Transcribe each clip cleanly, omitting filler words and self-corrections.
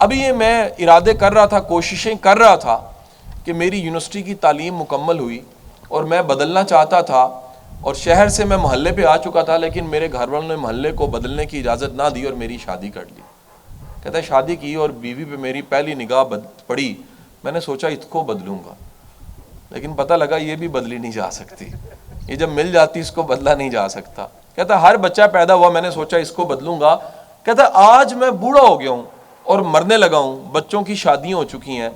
ابھی یہ میں ارادے کر رہا تھا, کوششیں کر رہا تھا کہ میری یونیورسٹی کی تعلیم مکمل ہوئی اور میں بدلنا چاہتا تھا, اور شہر سے میں محلے پہ آ چکا تھا, لیکن میرے گھر والوں نے محلے کو بدلنے کی اجازت نہ دی اور میری شادی کر لی. کہتا ہے شادی کی اور بیوی پہ میری پہلی نگاہ پڑی, میں نے سوچا اس کو بدلوں گا, لیکن پتہ لگا یہ بھی بدلی نہیں جا سکتی, یہ جب مل جاتی اس کو بدلا نہیں جا سکتا. کہتا ہر بچہ پیدا ہوا, میں نے سوچا اس کو بدلوں گا. کہتا آج میں بوڑھا ہو گیا ہوں اور مرنے لگا ہوں, بچوں کی شادیاں ہو چکی ہیں,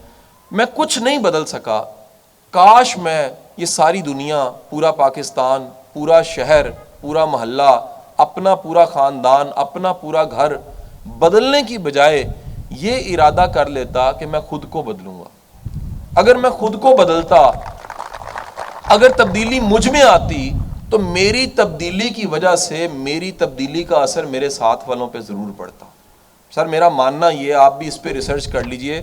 میں کچھ نہیں بدل سکا. کاش میں یہ ساری دنیا, پورا پاکستان, پورا شہر, پورا محلہ, اپنا پورا خاندان, اپنا پورا گھر بدلنے کی بجائے یہ ارادہ کر لیتا کہ میں خود کو بدلوں گا. اگر میں خود کو بدلتا, اگر تبدیلی مجھ میں آتی, تو میری تبدیلی کی وجہ سے میری تبدیلی کا اثر میرے ساتھ والوں پہ ضرور پڑتا. سر میرا ماننا یہ, آپ بھی اس پہ ریسرچ کر لیجئے,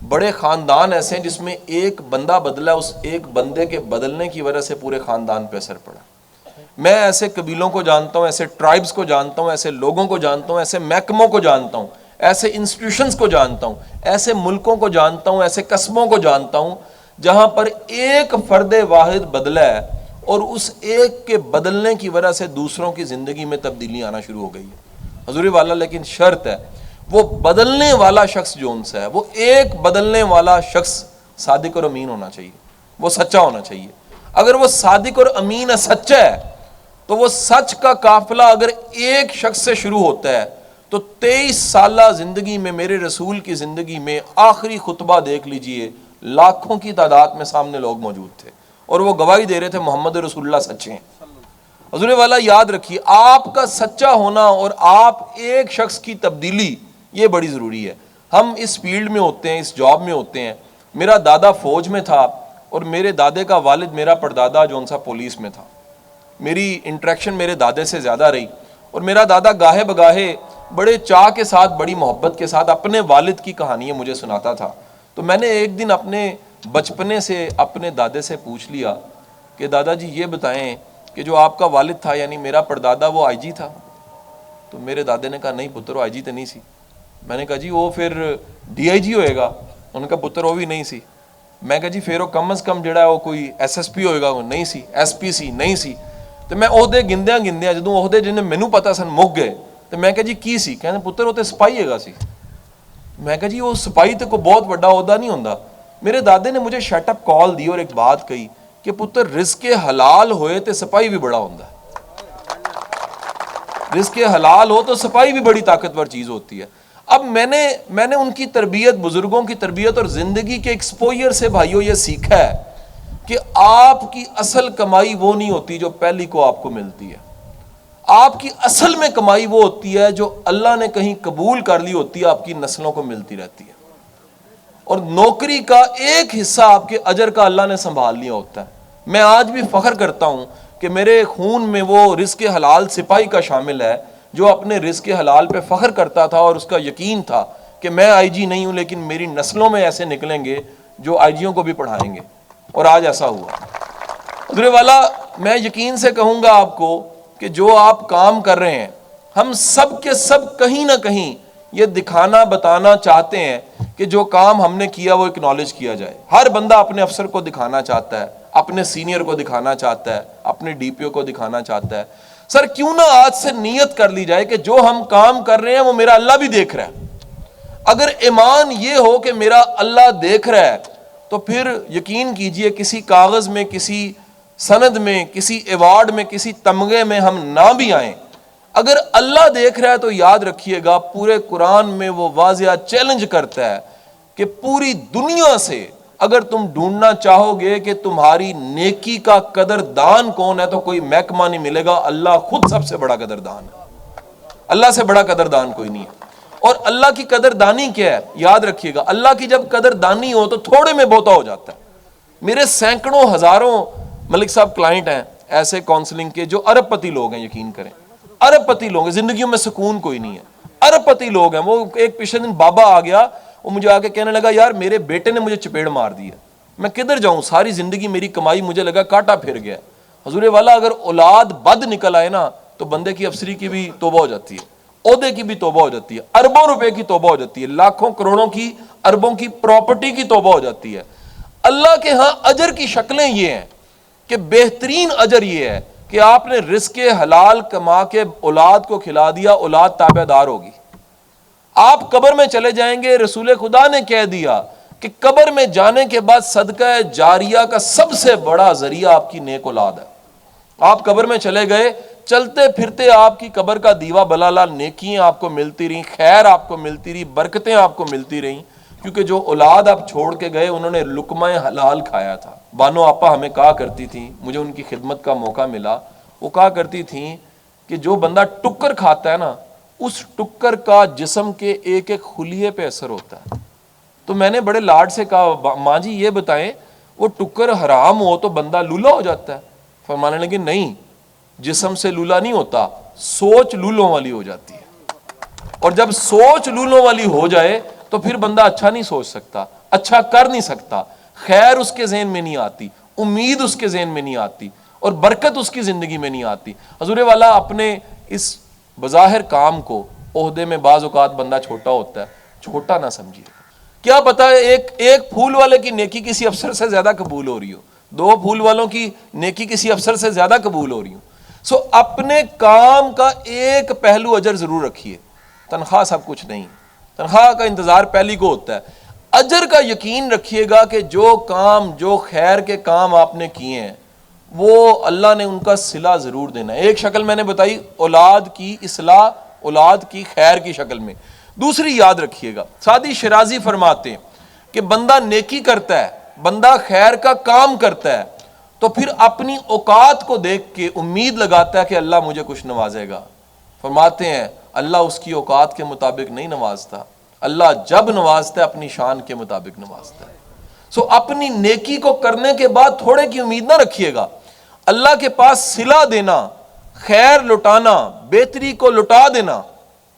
بڑے خاندان ایسے ہیں جس میں ایک بندہ بدلا, اس ایک بندے کے بدلنے کی وجہ سے پورے خاندان پہ اثر پڑا. میں ایسے قبیلوں کو جانتا ہوں, ایسے ٹرائبز کو جانتا ہوں, ایسے لوگوں کو جانتا ہوں, ایسے محکموں کو جانتا ہوں, ایسے انسٹیٹیوشنز کو جانتا ہوں, ایسے ملکوں کو جانتا ہوں, ایسے قصبوں کو جانتا ہوں جہاں پر ایک فرد واحد بدلا ہے اور اس ایک کے بدلنے کی وجہ سے دوسروں کی زندگی میں تبدیلی آنا شروع ہو گئی ہے. حضور والا, لیکن شرط ہے وہ بدلنے والا شخص جو ان سے ہے, وہ ایک بدلنے والا شخص صادق اور امین ہونا چاہیے, وہ سچا ہونا چاہیے. اگر وہ صادق اور امین ہے, سچا ہے, تو وہ سچ کا قافلہ اگر ایک شخص سے شروع ہوتا ہے تو 23 سالہ زندگی میں, میرے رسول کی زندگی میں آخری خطبہ دیکھ لیجئے, لاکھوں کی تعداد میں سامنے لوگ موجود تھے اور وہ گواہی دے رہے تھے محمد رسول اللہ سچے ہیں. حضور والا یاد رکھیے, آپ کا سچا ہونا اور آپ ایک شخص کی تبدیلی, یہ بڑی ضروری ہے. ہم اس فیلڈ میں ہوتے ہیں, اس جاب میں ہوتے ہیں. میرا دادا فوج میں تھا اور میرے دادے کا والد, میرا پردادا جون سا پولیس میں تھا. میری انٹریکشن میرے دادے سے زیادہ رہی, اور میرا دادا گاہے بگاہے بڑے چاہ کے ساتھ, بڑی محبت کے ساتھ اپنے والد کی کہانیاں مجھے سناتا تھا. تو میں نے ایک دن اپنے بچپنے سے اپنے دادے سے پوچھ لیا کہ دادا جی یہ بتائیں کہ جو آپ کا والد تھا, یعنی میرا پردادا, وہ آئی جی تھا؟ تو میرے دادے نے کہا نہیں پتر, وہ آئی جی تو نہیں سی. میں نے کہا جی وہ پھر ڈی آئی جی ہوئے گا؟ انہوں نے کہا پتر وہ بھی نہیں سی. میں کہا جی پھر وہ کم از کم جڑا ہے وہ کوئی ایس ایس پی ہوئے گا؟ وہ نہیں سی. ایس پی سی نہیں سی. تو میں عہدے گندیاں جدوں عہدے جنہیں مینوں پتا سن مک گئے, تو میں کہا جی کی سی؟ کہنے پتر وہ تو سپاہی ہے گا سی. میں کہا جی وہ سپاہی تو کوئی بہت بڑا عہدہ نہیں ہوندا. میرے دادے نے مجھے شٹ اپ کال دی اور ایک بات کہی کہ پتر رزق حلال ہوئے تو سپاہی بھی بڑا ہوندا ہے. رزق حلال ہو تو سپاہی بھی بڑی طاقتور چیز ہوتی ہے. اب میں نے ان کی تربیت, بزرگوں کی تربیت اور زندگی کے ایکسپوئر سے بھائیوں یہ سیکھا ہے کہ آپ کی اصل کمائی وہ نہیں ہوتی جو پہلی کو آپ کو ملتی ہے. آپ کی اصل میں کمائی وہ ہوتی ہے جو اللہ نے کہیں قبول کر لی ہوتی ہے, آپ کی نسلوں کو ملتی رہتی ہے. اور نوکری کا ایک حصہ آپ کے اجر کا اللہ نے سنبھال لیا ہوتا ہے. میں آج بھی فخر کرتا ہوں کہ میرے خون میں وہ رزق حلال سپاہی کا شامل ہے جو اپنے رزق حلال پہ فخر کرتا تھا, اور اس کا یقین تھا کہ میں آئی جی نہیں ہوں لیکن میری نسلوں میں ایسے نکلیں گے جو آئی جیوں کو بھی پڑھائیں گے. اور آج ایسا ہوا. حضور والا, میں یقین سے کہوں گا آپ کو کہ جو آپ کام کر رہے ہیں, ہم سب کے سب کہیں نہ کہیں یہ دکھانا بتانا چاہتے ہیں کہ جو کام ہم نے کیا وہ اکنالج کیا جائے. ہر بندہ اپنے افسر کو دکھانا چاہتا ہے, اپنے سینئر کو دکھانا چاہتا ہے, اپنے ڈی پی او کو دکھانا چاہتا ہے. سر کیوں نہ آج سے نیت کر لی جائے کہ جو ہم کام کر رہے ہیں وہ میرا اللہ بھی دیکھ رہا ہے. اگر ایمان یہ ہو کہ میرا اللہ دیکھ رہا ہے تو پھر یقین کیجئے کسی کاغذ میں, کسی سند میں, کسی ایوارڈ میں, کسی تمغے میں ہم نہ بھی آئیں, اگر اللہ دیکھ رہا ہے تو یاد رکھیے گا پورے قرآن میں وہ واضح چیلنج کرتا ہے کہ پوری دنیا سے اگر تم ڈھونڈنا چاہو گے کہ تمہاری نیکی کا قدردان کون ہے تو کوئی محکمہ نہیں ملے گا, اللہ خود سب سے بڑا قدردان ہے. اللہ سے بڑا قدردان کوئی نہیں ہے. اور اللہ کی قدردانی کیا ہے یاد رکھیے گا, اللہ کی جب قدردانی ہو تو تھوڑے میں بہتا ہو جاتا ہے. میرے سینکڑوں ہزاروں ملک صاحب کلائنٹ ہیں ایسے کاؤنسلنگ کے جو ارب پتی لوگ ہیں, یقین کریں ارب پتی لوگ ہیں, زندگیوں میں سکون کوئی نہیں ہے, ارب پتی لوگ ہیں. وہ ایک پچھلے دن بابا آ گیا, وہ مجھے آ کے کہنے لگا یار میرے بیٹے نے مجھے چپیڑ مار دی ہے, میں کدھر جاؤں, ساری زندگی میری کمائی مجھے لگا کاٹا پھر گیا. حضور والا اگر اولاد بد نکل آئے نا تو بندے کی افسری کی بھی توبہ ہو جاتی ہے. عہدے کی بھی توبہ ہو جاتی ہے, اربوں روپے کی توبہ ہو جاتی ہے, لاکھوں کروڑوں کی اربوں کی پراپرٹی کی توبہ ہو جاتی ہے. اللہ کے ہاں اجر کی شکلیں یہ ہیں کہ بہترین اجر یہ ہے کہ آپ نے رزق حلال کما کے اولاد کو کھلا دیا, اولاد تابع دار ہوگی. آپ قبر میں چلے جائیں گے, رسول خدا نے کہہ دیا کہ قبر میں جانے کے بعد صدقہ جاریہ کا سب سے بڑا ذریعہ آپ کی نیک اولاد ہے. آپ قبر میں چلے گئے, چلتے پھرتے آپ کی قبر کا دیوا بلالا نیکیاں آپ کو ملتی رہیں, خیر آپ کو ملتی رہی, برکتیں آپ کو ملتی رہیں, کیونکہ جو اولاد آپ چھوڑ کے گئے انہوں نے لقمہ حلال کھایا تھا. بانو آپا ہمیں کہا کرتی تھیں, مجھے ان کی خدمت کا موقع ملا, وہ کہا کرتی تھیں کہ جو بندہ ٹکر کھاتا ہے نا, اس ٹکر کا جسم کے ایک ایک خلیے پہ اثر ہوتا ہے. تو میں نے بڑے لاڈ سے کہا, ماں جی یہ بتائیں وہ ٹکر حرام ہو تو بندہ لولا ہو جاتا ہے؟ فرمانے لگے نہیں, جسم سے لولا نہیں ہوتا, سوچ لولوں والی ہو جاتی ہے. اور جب سوچ لولوں والی ہو جائے تو پھر بندہ اچھا نہیں سوچ سکتا, اچھا کر نہیں سکتا, خیر اس کے ذہن میں نہیں آتی, امید اس کے ذہن میں نہیں آتی, اور برکت اس کی زندگی میں نہیں آتی. حضور والا اپنے اس بظاہر کام کو, عہدے میں بعض اوقات بندہ چھوٹا ہوتا ہے, چھوٹا نہ سمجھیے. کیا پتا ہے ایک پھول والے کی نیکی کسی افسر سے زیادہ قبول ہو رہی ہو, 2 پھول والوں کی نیکی کسی افسر سے زیادہ قبول ہو رہی ہو. سو اپنے کام کا ایک پہلو اجر ضرور رکھیے. تنخواہ سب کچھ نہیں, تنخواہ کا انتظار پہلی کو ہوتا ہے. اجر کا یقین رکھیے گا کہ جو کام, جو خیر کے کام آپ نے کیے ہیں وہ اللہ نے ان کا صلہ ضرور دینا ہے. ایک شکل میں نے بتائی اولاد کی اصلاح, اولاد کی خیر کی شکل میں. دوسری یاد رکھیے گا, سعدی شیرازی فرماتے ہیں کہ بندہ نیکی کرتا ہے, بندہ خیر کا کام کرتا ہے تو پھر اپنی اوقات کو دیکھ کے امید لگاتا ہے کہ اللہ مجھے کچھ نوازے گا. فرماتے ہیں اللہ اس کی اوقات کے مطابق نہیں نوازتا, اللہ جب نوازتا ہے اپنی شان کے مطابق نوازتا ہے. سو اپنی نیکی کو کرنے کے بعد تھوڑے کی امید نہ رکھیے گا. اللہ کے پاس صلہ دینا, خیر لٹانا, بہتری کو لٹا دینا.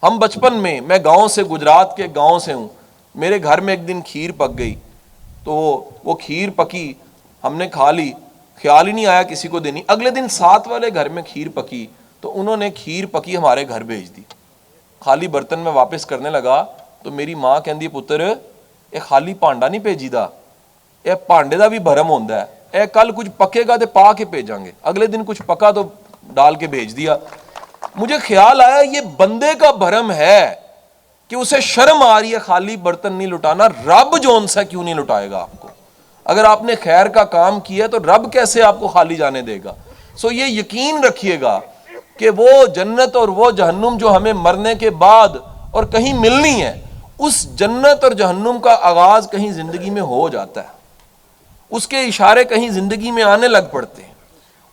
ہم بچپن میں گاؤں سے, گجرات کے گاؤں سے ہوں, میرے گھر میں ایک دن کھیر پک گئی, تو وہ کھیر پکی, ہم نے کھا لی, خیال ہی نہیں آیا کسی کو دینی. اگلے دن ساتھ والے گھر میں کھیر پکی تو انہوں نے کھیر پکی ہمارے گھر بھیج دی. خالی برتن میں واپس کرنے لگا تو میری ماں کہندی پتر اے خالی پانڈا نہیں بھیجی دا, اے پانڈے دا بھی بھرم ہوندا ہے, اے کل کچھ پکے گا تے پا کے بھیجاں گے. اگلے دن کچھ پکا تو ڈال کے بھیج دیا. مجھے خیال آیا یہ بندے کا بھرم ہے کہ اسے شرم آ رہی ہے خالی برتن نہیں لٹانا, رب جون سا کیوں نہیں لٹائے گا آپ کو؟ اگر آپ نے خیر کا کام کیا تو رب کیسے آپ کو خالی جانے دے گا؟ سو یہ یقین رکھیے گا کہ وہ جنت اور وہ جہنم جو ہمیں مرنے کے بعد اور کہیں ملنی ہے, اس جنت اور جہنم کا آغاز کہیں زندگی میں ہو جاتا ہے, اس کے اشارے کہیں زندگی میں آنے لگ پڑتے ہیں,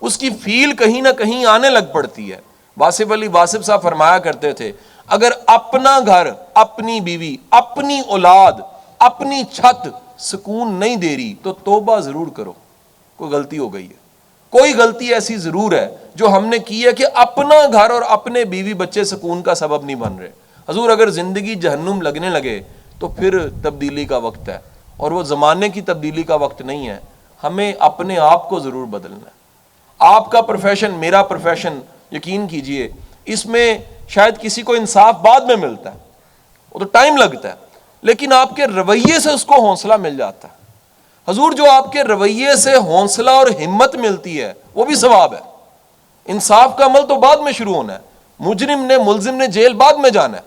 اس کی فیل کہیں نہ کہیں آنے لگ پڑتی ہے. واصف علی واصف صاحب فرمایا کرتے تھے اگر اپنا گھر, اپنی بیوی, اپنی اولاد, اپنی چھت سکون نہیں دے رہی تو توبہ ضرور کرو, کوئی غلطی ہو گئی ہے, کوئی غلطی ایسی ضرور ہے جو ہم نے کی ہے کہ اپنا گھر اور اپنے بیوی بچے سکون کا سبب نہیں بن رہے. حضور اگر زندگی جہنم لگنے لگے تو پھر تبدیلی کا وقت ہے, اور وہ زمانے کی تبدیلی کا وقت نہیں ہے. ہمیں اپنے آپ کو ضرور بدلنا ہے. آپ کا پروفیشن, میرا پروفیشن, یقین کیجئے اس میں شاید کسی کو انصاف بعد میں ملتا ہے, وہ تو ٹائم لگتا ہے, لیکن آپ کے رویے سے اس کو حوصلہ مل جاتا ہے. حضور جو آپ کے رویے سے حوصلہ اور ہمت ملتی ہے وہ بھی ثواب ہے. انصاف کا عمل تو بعد میں شروع ہونا ہے, مجرم نے, ملزم نے جیل بعد میں جانا ہے,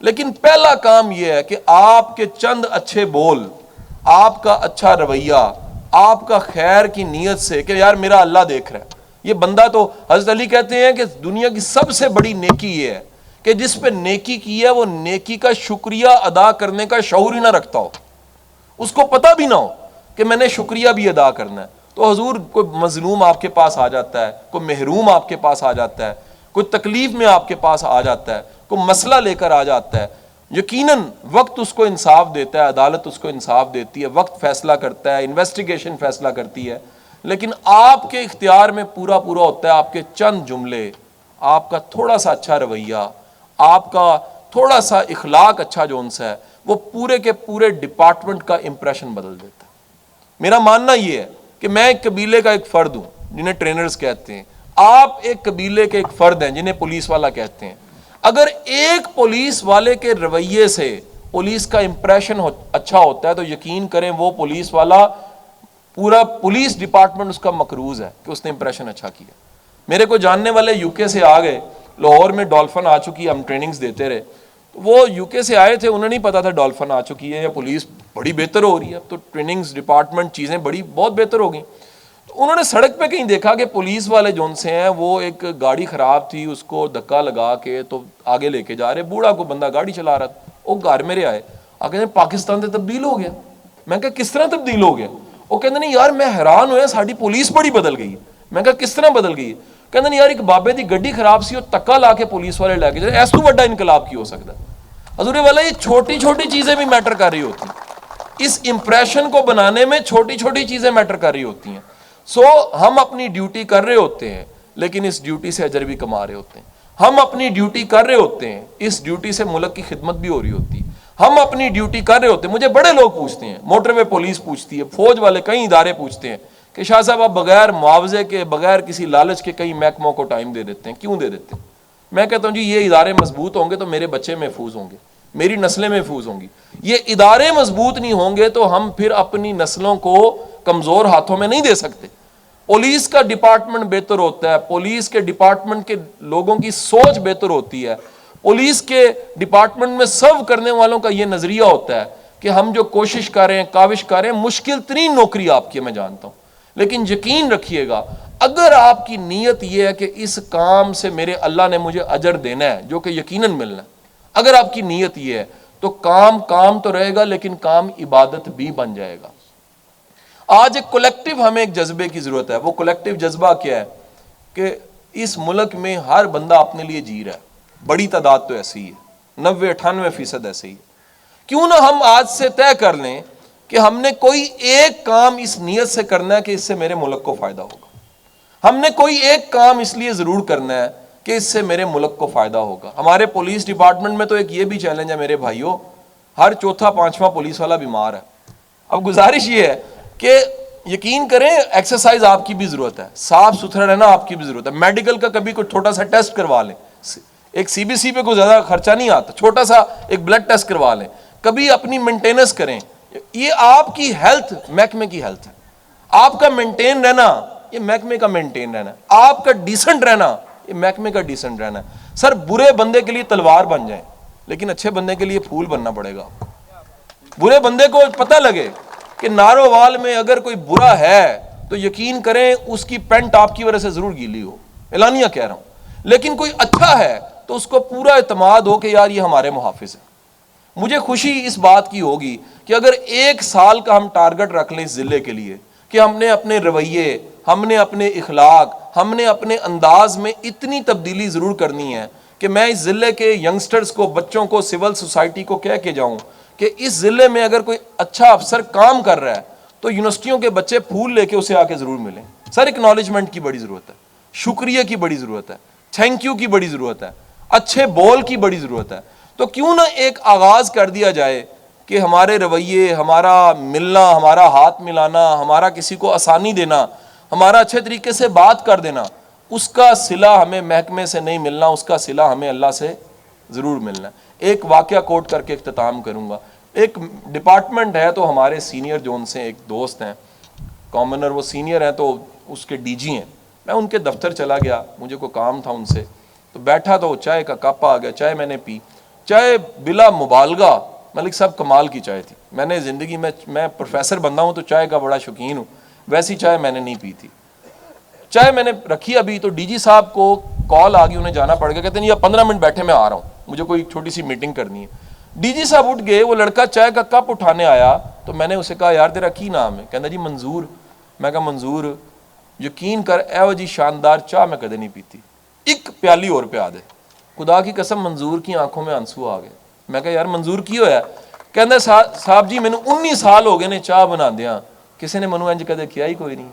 لیکن پہلا کام یہ ہے کہ آپ کے چند اچھے بول, آپ کا اچھا رویہ, آپ کا خیر کی نیت سے کہ یار میرا اللہ دیکھ رہا ہے. یہ بندہ تو, حضرت علی کہتے ہیں کہ دنیا کی سب سے بڑی نیکی یہ ہے کہ جس پہ نیکی کی ہے وہ نیکی کا شکریہ ادا کرنے کا شعور ہی نہ رکھتا ہو, اس کو پتہ بھی نہ ہو کہ میں نے شکریہ بھی ادا کرنا ہے. تو حضور کوئی مظلوم آپ کے پاس آ جاتا ہے, کوئی محروم آپ کے پاس آ جاتا ہے, کوئی تکلیف میں آپ کے پاس آ جاتا ہے, کوئی مسئلہ لے کر آ جاتا ہے, یقیناً وقت اس کو انصاف دیتا ہے, عدالت اس کو انصاف دیتی ہے, وقت فیصلہ کرتا ہے, انویسٹیگیشن فیصلہ کرتی ہے, لیکن آپ کے اختیار میں پورا ہوتا ہے آپ کے چند جملے, آپ کا تھوڑا سا اچھا رویہ, آپ کا تھوڑا سا اخلاق اچھا جون سا ہے, وہ پورے کے پورے ڈپارٹمنٹ کا امپریشن بدل دیتا ہے. میرا ماننا یہ ہے کہ میں ایک قبیلے کا ایک فرد ہوں جنہیں ٹرینرز کہتے ہیں, آپ ایک قبیلے کے ایک فرد ہیں جنہیں پولیس والا کہتے ہیں. اگر ایک پولیس والے کے رویے سے پولیس کا امپریشن اچھا ہوتا ہے تو یقین کریں وہ پولیس والا پورا پولیس ڈپارٹمنٹ اس کا مقروض ہے کہ اس نے امپریشن اچھا کیا. میرے کو جاننے والے یو کے سے آ گئے, لاہور میں ڈولفن آ چکی, ہم ٹریننگز دیتے رہے, وہ یو کے سے آئے تھے, انہیں نہیں پتا تھا ڈولفن آ چکی ہے یا پولیس بڑی بہتر ہو رہی ہے, تو ٹریننگز ڈپارٹمنٹ چیزیں بہت بہتر ہو گئیں. تو انہوں نے سڑک پہ کہیں دیکھا کہ پولیس والے جون سے ہیں وہ ایک گاڑی خراب تھی, اس کو دھکا لگا کے تو آگے لے کے جا رہے, بوڑھا کو بندہ گاڑی چلا رہا تھا, وہ گھر میرے آئے آ کہ پاکستان سے تبدیل ہو گیا. میں کہا کس طرح تبدیل ہو گیا؟ وہ کہتے نہیں یار میں حیران ہوا ساری پولیس بڑی بدل گئی. میں کہا کس طرح بدل گئی؟ کہتے نہیں یار ایک بابے دی گڈی خراب سی, وہ تکا لا کے پولیس والے لے کے جائے, ایسا بڑا انقلاب کی ہو سکتا ہے. حضور والا یہ چھوٹی چھوٹی چیزیں بھی میٹر کر رہی ہوتی ہیں, اس امپریشن کو بنانے میں چھوٹی چھوٹی چیزیں میٹر کر رہی ہوتی ہیں. سو ہم اپنی ڈیوٹی کر رہے ہوتے ہیں لیکن اس ڈیوٹی سے اجر بھی کما رہے ہوتے ہیں. ہم اپنی ڈیوٹی کر رہے ہوتے ہیں, اس ڈیوٹی سے ملک کی خدمت بھی ہو رہی ہوتی ہے. ہم اپنی ڈیوٹی کر رہے ہوتے ہیں. مجھے بڑے لوگ پوچھتے ہیں, موٹر وے پولیس پوچھتی ہے, فوج والے کئی ادارے پوچھتے ہیں کہ شاہ صاحب آپ بغیر معاوضے کے بغیر کسی لالچ کے کئی محکموں کو ٹائم دے دیتے ہیں, کیوں دے دیتے ہیں؟ میں کہتا ہوں جی یہ ادارے مضبوط ہوں گے تو میرے بچے محفوظ ہوں گے, میری نسلیں محفوظ ہوں گی. یہ ادارے مضبوط نہیں ہوں گے تو ہم پھر اپنی نسلوں کو کمزور ہاتھوں میں نہیں دے سکتے. پولیس کا ڈپارٹمنٹ بہتر ہوتا ہے, پولیس کے ڈپارٹمنٹ کے لوگوں کی سوچ بہتر ہوتی ہے, پولیس کے ڈپارٹمنٹ میں سرو کرنے والوں کا یہ نظریہ ہوتا ہے کہ ہم جو کوشش کر رہے ہیں, کاوش کر رہے ہیں, مشکل ترین نوکری آپ کی میں جانتا ہوں, لیکن یقین رکھیے گا اگر آپ کی نیت یہ ہے کہ اس کام سے میرے اللہ نے مجھے اجر دینا ہے جو کہ یقیناً ملنا ہے, اگر آپ کی نیت یہ ہے تو کام تو رہے گا لیکن کام عبادت بھی بن جائے گا. آج ایک کولیکٹیو ہمیں ایک جذبے کی ضرورت ہے. وہ کولیکٹیو جذبہ کیا ہے کہ اس ملک میں ہر بندہ اپنے لیے جی رہا ہے, بڑی تعداد تو ایسی ہی ہے, 90-98% ایسے ہی ہے. کیوں نہ ہم آج سے طے کر لیں کہ ہم نے کوئی ایک کام اس نیت سے کرنا ہے کہ اس سے میرے ملک کو فائدہ ہوگا. ہم نے کوئی ایک کام اس لیے ضرور کرنا ہے کہ اس سے میرے ملک کو فائدہ ہوگا. ہمارے پولیس ڈپارٹمنٹ میں تو ایک یہ بھی چیلنج ہے میرے بھائیوں, ہر چوتھا پانچواں پولیس والا بیمار ہے. اب گزارش یہ ہے کہ یقین کریں ایکسرسائز آپ کی بھی ضرورت ہے, صاف ستھرا رہنا آپ کی بھی ضرورت ہے. میڈیکل کا کبھی کوئی چھوٹا سا ٹیسٹ کروا لیں, ایک سی بی سی پہ کوئی زیادہ خرچہ نہیں آتا, چھوٹا سا ایک بلڈ ٹیسٹ کروا لیں, کبھی اپنی مینٹیننس کریں. یہ آپ کی ہیلتھ محکمے کی ہیلتھ ہے, آپ کا مینٹین رہنا یہ محکمے کا مینٹین رہنا ہے, آپ کا ڈیسنٹ رہنا یہ محکمے کا ڈیسنٹ رہنا ہے. سر برے بندے کے لیے تلوار بن جائیں لیکن اچھے بندے کے لیے پھول بننا پڑے گا. برے بندے کو پتہ لگے کہ نارووال میں اگر کوئی برا ہے تو یقین کریں اس کی پینٹ آپ کی وجہ سے ضرور گیلی ہو, اعلانیہ کہہ رہا ہوں, لیکن کوئی اچھا ہے تو اس کو پورا اعتماد ہو کہ یار یہ ہمارے محافظ ہے. مجھے خوشی اس بات کی ہوگی کہ اگر 1 سال کا ہم ٹارگٹ رکھ لیں اس ضلع کے لیے کہ ہم نے اپنے رویے, ہم نے اپنے اخلاق, ہم نے اپنے انداز میں اتنی تبدیلی ضرور کرنی ہے کہ میں اس ضلع کے ینگسٹرز کو, بچوں کو, سول سوسائٹی کو کہہ کے جاؤں کہ اس ضلع میں اگر کوئی اچھا افسر کام کر رہا ہے تو یونیورسٹیوں کے بچے پھول لے کے اسے آ کے ضرور ملیں. سر اکنالجمنٹ کی بڑی ضرورت ہے, شکریہ کی بڑی ضرورت ہے, تھینک یو کی بڑی ضرورت ہے, اچھے بول کی بڑی ضرورت ہے. تو کیوں نہ ایک آغاز کر دیا جائے کہ ہمارے رویے, ہمارا ملنا, ہمارا ہاتھ ملانا, ہمارا کسی کو آسانی دینا, ہمارا اچھے طریقے سے بات کر دینا, اس کا صلہ ہمیں محکمے سے نہیں ملنا, اس کا صلہ ہمیں اللہ سے ضرور ملنا. ایک واقعہ کوٹ کر کے اختتام کروں گا. ایک ڈپارٹمنٹ ہے تو ہمارے سینئر جو ان سے ایک دوست ہیں کامنر, وہ سینئر ہیں تو اس کے ڈی جی ہیں. میں ان کے دفتر چلا گیا, مجھے کوئی کام تھا ان سے, تو بیٹھا تو چائے کا کپ آ گیا, چائے میں نے پی. چائے بلا مبالغہ ملک صاحب کمال کی چائے تھی. میں نے زندگی میں پروفیسر بندہ ہوں تو چائے کا بڑا شوقین ہوں, ویسی چائے میں نے نہیں پی تھی. چائے میں نے رکھی ابھی تو ڈی جی صاحب کو کال آ گئی, انہیں جانا پڑ گیا. کہتے ہیں یہ 15 منٹ بیٹھے میں آ رہا ہوں, مجھے کوئی چھوٹی سی میٹنگ کرنی ہے. ڈی جی صاحب اٹھ گئے, وہ لڑکا چائے کا کپ اٹھانے آیا تو میں نے اسے کہا یار تیرا کی نام ہے؟ کہنا جی منظور. میں کہا منظور یقین کر ایو جی شاندار چاہ میں کدے نہیں پیتی, ایک پیالی اور پیا دے. خدا کی قسم منظور کی آنکھوں میں آنسو آ گئے. میں کہا یار منظور کی ہویا؟ کہنا صاحب جی میں نے 19 سال ہو گئے نے چاہ بنا دیا, کسی نے منو انج کدے کیا ہی کوئی نہیں.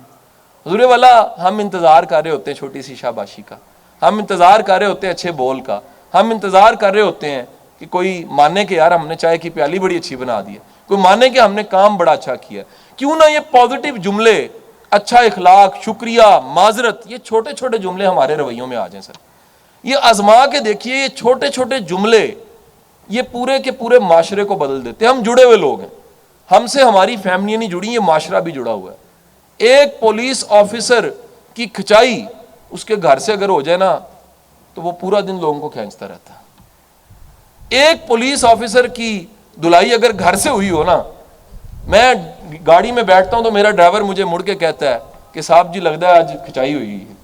حضور والا ہم انتظار کر رہے ہوتے ہیں چھوٹی سی شاباشی کا, ہم انتظار کر رہے ہوتے ہیں اچھے بول کا, ہم انتظار کر رہے ہوتے ہیں کہ کوئی مانے کہ یار ہم نے چائے کی پیالی بڑی اچھی بنا دی ہے, کوئی مانے کہ ہم نے کام بڑا اچھا کیا. کیوں نہ یہ پازیٹیو جملے, اچھا اخلاق, شکریہ, معذرت, یہ چھوٹے چھوٹے جملے ہمارے رویوں میں آ جائیں. سر یہ آزما کے دیکھیے, یہ چھوٹے چھوٹے جملے یہ پورے کے پورے معاشرے کو بدل دیتے. ہم جڑے ہوئے لوگ ہیں, ہم سے ہماری فیملیاں نہیں جڑی, یہ معاشرہ بھی جڑا ہوا ہے. ایک پولیس آفیسر کی کھچائی اس کے گھر سے اگر ہو جائے نا تو وہ پورا دن لوگوں کو کھینچتا رہتا ہے. ایک پولیس آفیسر کی دھلائی اگر گھر سے ہوئی ہو نا, میں گاڑی میں بیٹھتا ہوں تو میرا ڈرائیور مجھے مڑ کے کہتا ہے کہ صاحب جی لگتا ہے آج کھچائی ہوئی ہے.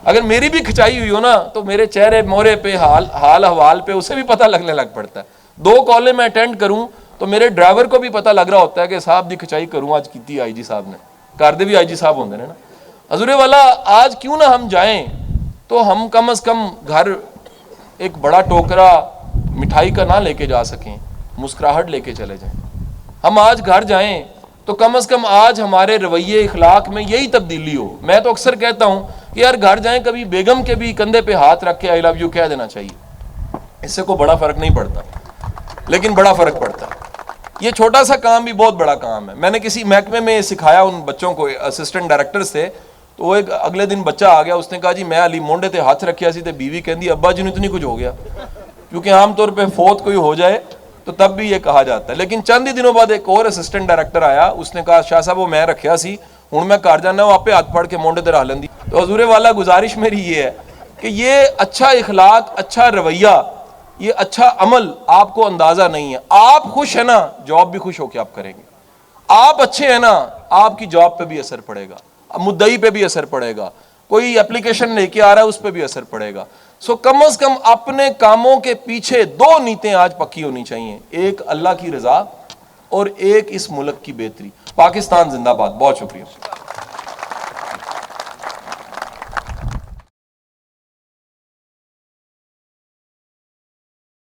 اگر میری بھی کھچائی ہوئی ہو نا تو میرے چہرے مورے پہ حال احوال پہ اسے بھی پتہ لگنے لگ پڑتا ہے. 2 کالیں میں اٹینڈ کروں تو میرے ڈرائیور کو بھی پتہ لگ رہا ہوتا ہے کہ صاحب دی کھچائی کروں آج کیتی آئی جی صاحب نے, کر دے بھی آئی جی صاحب ہوندے نے نا. حضور والا آج کیوں نہ ہم جائیں تو ہم کم از کم گھر ایک بڑا ٹوکرا مٹھائی کا نہ لے کے جا سکیں, مسکراہٹ لے کے چلے جائیں. ہم آج گھر جائیں تو کم از کم آج ہمارے رویے اخلاق میں یہی تبدیلی ہو. میں تو اکثر کہتا ہوں کہ یار گھر جائیں کبھی بیگم کے بھی کندھے پہ ہاتھ رکھ کے آئی لو یو کہہ دینا چاہیے. اس سے کوئی بڑا فرق نہیں پڑتا, لیکن بڑا فرق پڑتا ہے. یہ چھوٹا سا کام بھی بہت بڑا کام ہے. میں نے کسی محکمے میں سکھایا ان بچوں کو, اسسٹنٹ ڈائریکٹرز تھے, تو وہ ایک اگلے دن بچہ آ گیا, اس نے کہا جی میں علی مونڈے تے ہاتھ رکھیا سی تے بیوی کہندی ابا جی نوں اتنی کچھ ہو گیا. کیونکہ عام طور پہ فوت کوئی ہو جائے تو تب بھی یہ کہا جاتا ہے. لیکن چند ہی دنوں بعد ایک اور اسسٹنٹ ڈائریکٹر آیا, اس نے کہا شاہ صاحب وہ میں رکھیا سی, ہوں میں گھر جانا ہوں آپ پہ ہاتھ پھڑ کے مونڈے تے رہ لیندی. تو حضور والا گزارش میری یہ ہے کہ یہ اچھا اخلاق, اچھا رویہ, یہ اچھا عمل آپ کو اندازہ نہیں ہے. آپ خوش ہیں نا, جاب بھی خوش ہو کے آپ کریں گے. آپ اچھے ہیں نا, آپ کی جاب پہ بھی اثر پڑے گا, مدعی پہ بھی اثر پڑے گا, کوئی اپلیکیشن لے کے آ رہا ہے اس پہ بھی اثر پڑے گا. سو کم از کم اپنے کاموں کے پیچھے 2 نیتیں آج پکی ہونی چاہیے, ایک اللہ کی رضا اور ایک اس ملک کی بہتری. پاکستان زندہ باد. بہت شکریہ.